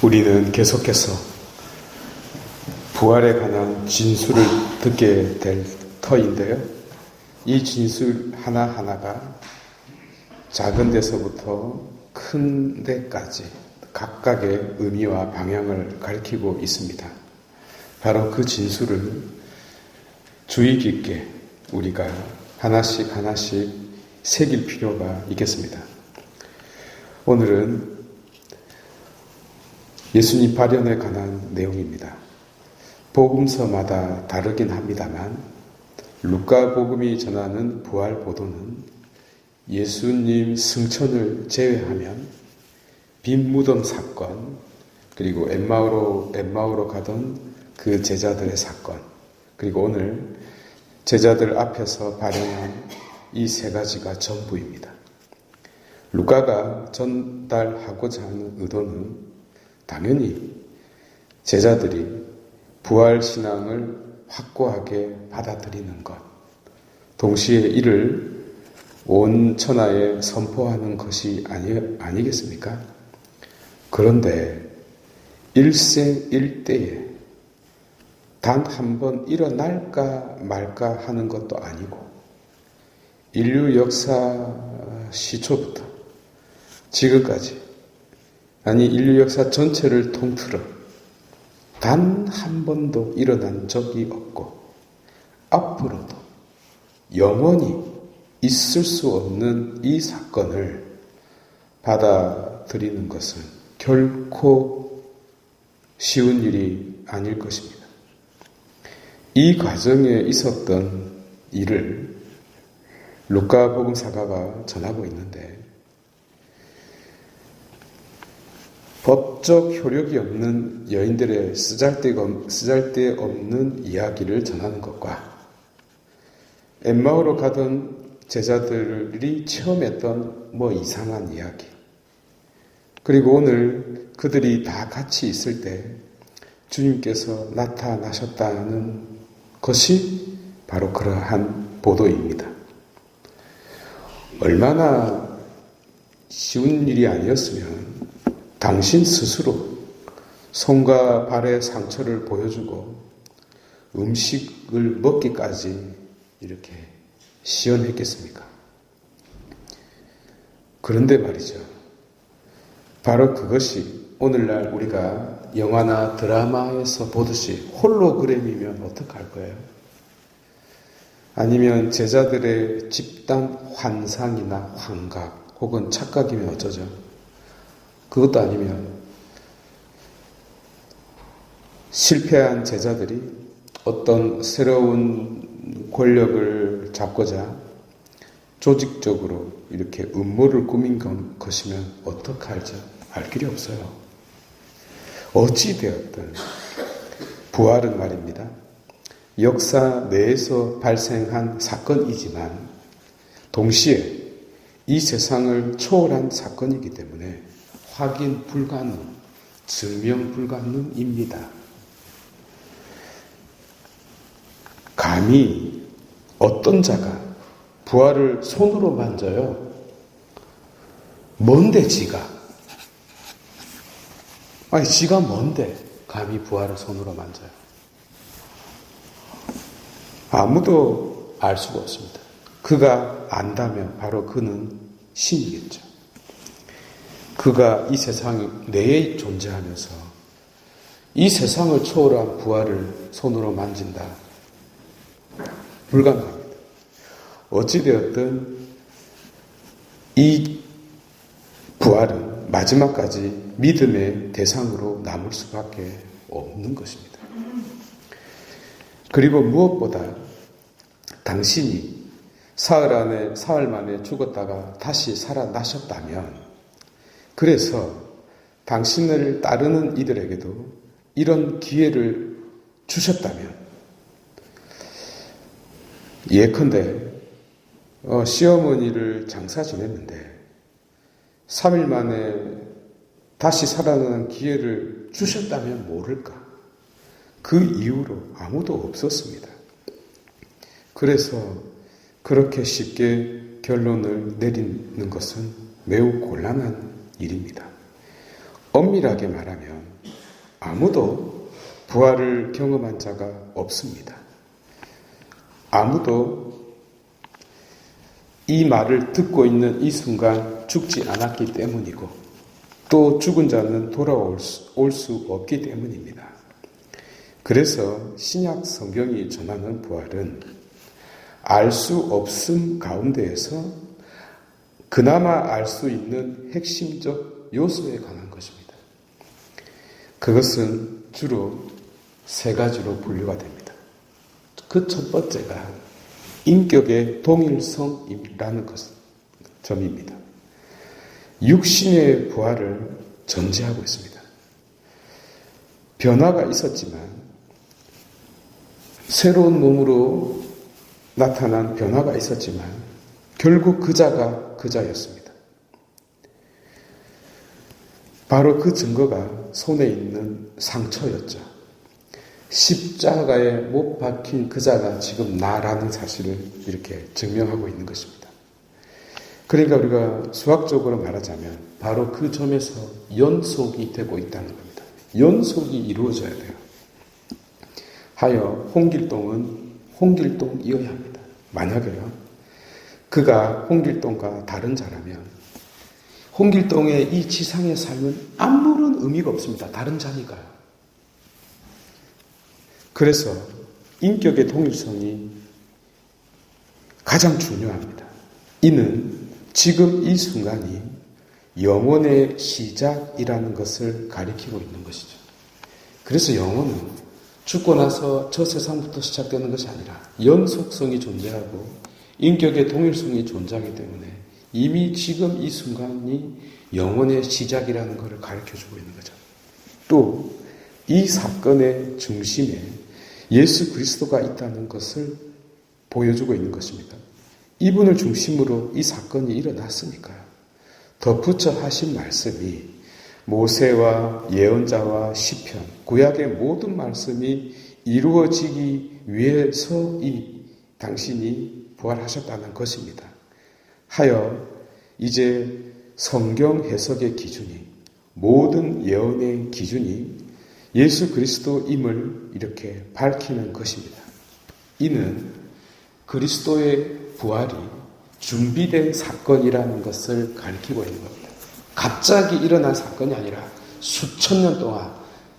우리는 계속해서 부활에 관한 진술을 듣게 될 터인데요. 이 진술 하나하나가 작은 데서부터 큰 데까지 각각의 의미와 방향을 가리키고 있습니다. 바로 그 진술을 주의 깊게 우리가 하나씩 새길 필요가 있겠습니다. 오늘은 예수님 발현에 관한 내용입니다. 복음서마다 다르긴 합니다만 루카 복음이 전하는 부활 보도는 예수님 승천을 제외하면 빈 무덤 사건, 그리고 엠마오로 가던 그 제자들의 사건, 그리고 오늘 제자들 앞에서 발현한 이 세 가지가 전부입니다. 루카가 전달하고자 하는 의도는 당연히 제자들이 부활신앙을 확고하게 받아들이는 것, 동시에 이를 온 천하에 선포하는 것이 아니겠습니까? 그런데 일생일대에 단 한 번 일어날까 말까 하는 것도 아니고 인류 역사 시초부터 지금까지, 아니 인류 역사 전체를 통틀어 단 한 번도 일어난 적이 없고 앞으로도 영원히 있을 수 없는 이 사건을 받아들이는 것은 결코 쉬운 일이 아닐 것입니다. 이 과정에 있었던 일을 루카 복음사가가 전하고 있는데, 법적 효력이 없는 여인들의 쓰잘데없는 이야기를 전하는 것과 엠마오로 가던 제자들이 체험했던 이상한 이야기, 그리고 오늘 그들이 다 같이 있을 때 주님께서 나타나셨다는 것이 바로 그러한 보도입니다. 얼마나 쉬운 일이 아니었으면 당신 스스로 손과 발의 상처를 보여주고 음식을 먹기까지 이렇게 시연했겠습니까? 그런데 말이죠. 바로 그것이 오늘날 우리가 영화나 드라마에서 보듯이 홀로그램이면 어떡할 거예요? 아니면 제자들의 집단 환상이나 환각 혹은 착각이면 어쩌죠? 그것도 아니면 실패한 제자들이 어떤 새로운 권력을 잡고자 조직적으로 이렇게 음모를 꾸민 것이면 어떡할지 알 길이 없어요. 어찌되었든 부활은 말입니다. 역사 내에서 발생한 사건이지만 동시에 이 세상을 초월한 사건이기 때문에 확인 불가능, 증명 불가능입니다. 감히 어떤 자가 부활을 손으로 만져요? 뭔데 지가? 아니 지가 뭔데 감히 부활을 손으로 만져요? 아무도 알 수가 없습니다. 그가 안다면 바로 그는 신이겠죠. 그가 이 세상 내에 존재하면서 이 세상을 초월한 부활을 손으로 만진다. 불가능합니다. 어찌되었든 이 부활은 마지막까지 믿음의 대상으로 남을 수밖에 없는 것입니다. 그리고 무엇보다 당신이 사흘 만에 죽었다가 다시 살아나셨다면, 그래서 당신을 따르는 이들에게도 이런 기회를 주셨다면, 예컨대 시어머니를 장사 지냈는데 3일 만에 다시 살아나는 기회를 주셨다면 모를까? 그 이후로 아무도 없었습니다. 그래서 그렇게 쉽게 결론을 내리는 것은 매우 곤란한 일입니다. 엄밀하게 말하면 아무도 부활을 경험한 자가 없습니다. 아무도 이 말을 듣고 있는 이 순간 죽지 않았기 때문이고 또 죽은 자는 돌아올 수 없기 때문입니다. 그래서 신약 성경이 전하는 부활은 알 수 없음 가운데에서 그나마 알 수 있는 핵심적 요소에 관한 것입니다. 그것은 주로 세 가지로 분류가 됩니다. 그 첫 번째가 인격의 동일성이라는 점입니다. 육신의 부활을 전제하고 있습니다. 변화가 있었지만 새로운 몸으로 나타난 변화가 있었지만 결국 그자가 그자였습니다. 바로 그 증거가 손에 있는 상처였죠. 십자가에 못 박힌 그자가 지금 나라는 사실을 이렇게 증명하고 있는 것입니다. 그러니까 우리가 수학적으로 말하자면 바로 그 점에서 연속이 되고 있다는 겁니다. 연속이 이루어져야 돼요. 하여 홍길동은 홍길동이어야 합니다. 만약에요, 그가 홍길동과 다른 자라면 홍길동의 이 지상의 삶은 아무런 의미가 없습니다. 다른 자니까요. 그래서 인격의 동일성이 가장 중요합니다. 이는 지금 이 순간이 영혼의 시작이라는 것을 가리키고 있는 것이죠. 그래서 영혼은 죽고 나서 저 세상부터 시작되는 것이 아니라 연속성이 존재하고 인격의 동일성이 존재하기 때문에 이미 지금 이 순간이 영혼의 시작이라는 것을 가르쳐주고 있는 거죠. 또 이 사건의 중심에 예수 그리스도가 있다는 것을 보여주고 있는 것입니다. 이분을 중심으로 이 사건이 일어났으니까요. 덧붙여 하신 말씀이 모세와 예언자와 시편, 구약의 모든 말씀이 이루어지기 위해서 이 당신이 부활하셨다는 것입니다. 하여 이제 성경 해석의 기준이, 모든 예언의 기준이 예수 그리스도임을 이렇게 밝히는 것입니다. 이는 그리스도의 부활이 준비된 사건이라는 것을 가리키고 있는 겁니다. 갑자기 일어난 사건이 아니라 수천 년 동안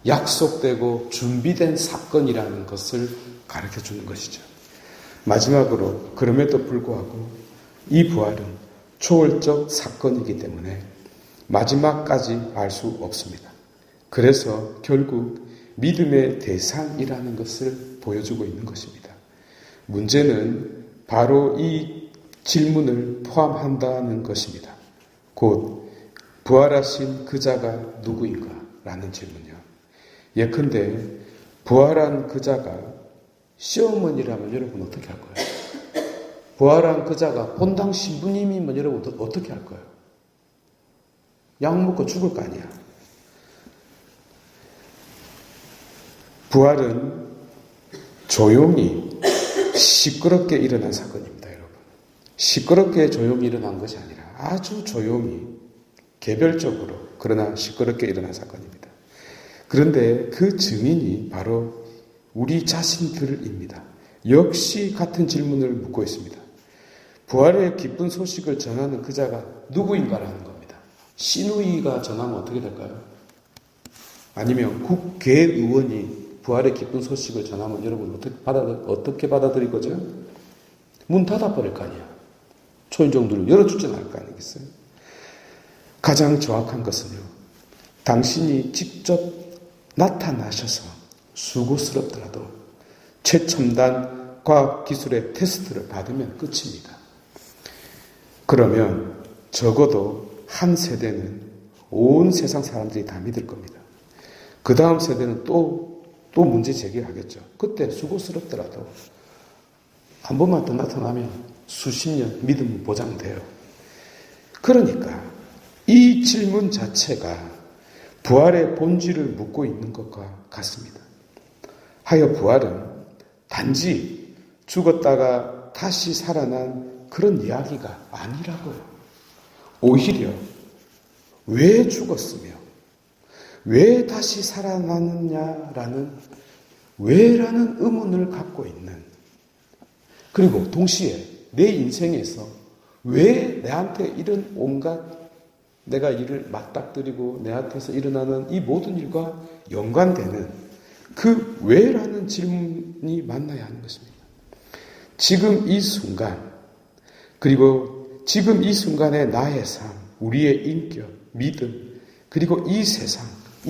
약속되고 준비된 사건이라는 것을 가르쳐 주는 것이죠. 마지막으로 그럼에도 불구하고 이 부활은 초월적 사건이기 때문에 마지막까지 알 수 없습니다. 그래서 결국 믿음의 대상이라는 것을 보여주고 있는 것입니다. 문제는 바로 이 질문을 포함한다는 것입니다. 곧 부활하신 그자가 누구인가? 라는 질문이요. 예컨대 부활한 그자가 시어머니라면 여러분 어떻게 할 거예요? 부활한 그자가 본당 신부님이면 여러분 어떻게 할 거예요? 약 먹고 죽을 거 아니야. 부활은 조용히 시끄럽게 일어난 사건입니다, 여러분. 시끄럽게 조용히 일어난 것이 아니라 아주 조용히 개별적으로 그러나 시끄럽게 일어난 사건입니다. 그런데 그 증인이 바로 우리 자신들입니다. 역시 같은 질문을 묻고 있습니다. 부활의 기쁜 소식을 전하는 그자가 누구인가라는 겁니다. 시누이가 전하면 어떻게 될까요? 아니면 국회의원이 부활의 기쁜 소식을 전하면 여러분 어떻게 받아들일 거죠? 문 닫아버릴 거 아니야. 초인종들을 열어주지 않을 거 아니겠어요? 가장 정확한 것은요, 당신이 직접 나타나셔서 수고스럽더라도 최첨단 과학기술의 테스트를 받으면 끝입니다. 그러면 적어도 한 세대는 온 세상 사람들이 다 믿을 겁니다. 그 다음 세대는 또 문제 제기하겠죠. 그때 수고스럽더라도 한 번만 더 나타나면 수십 년 믿음 보장돼요. 그러니까 이 질문 자체가 부활의 본질을 묻고 있는 것과 같습니다. 하여 부활은 단지 죽었다가 다시 살아난 그런 이야기가 아니라고요. 오히려 왜 죽었으며 왜 다시 살아나느냐라는 왜라는 의문을 갖고 있는, 그리고 동시에 내 인생에서 왜 내한테 이런 온갖 내가 일을 맞닥뜨리고 내한테서 일어나는 이 모든 일과 연관되는 그 왜라는 질문이 만나야 하는 것입니다. 지금 이 순간, 그리고 지금 이 순간의 나의 삶, 우리의 인격, 믿음, 그리고 이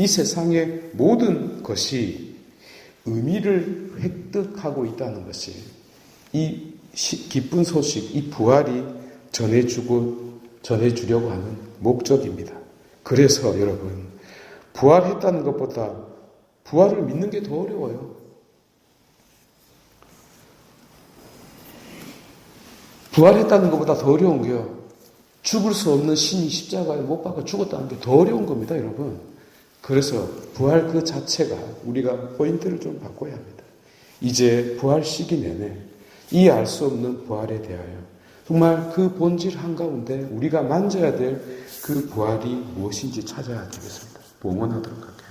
세상의 모든 것이 의미를 획득하고 있다는 것이 이 기쁜 소식, 이 부활이 전해주려고 하는 목적입니다. 그래서 여러분, 부활했다는 것보다 부활을 믿는 게 더 어려워요. 부활했다는 것보다 더 어려운 게요, 죽을 수 없는 신이 십자가에 못 박아 죽었다는 게 더 어려운 겁니다, 여러분. 그래서 부활 그 자체가 우리가 포인트를 좀 바꿔야 합니다. 이제 부활 시기 내내 이 알 수 없는 부활에 대하여 정말 그 본질 한가운데 우리가 만져야 될 그 부활이 무엇인지 찾아야 되겠습니다. 봉헌하도록 할게요.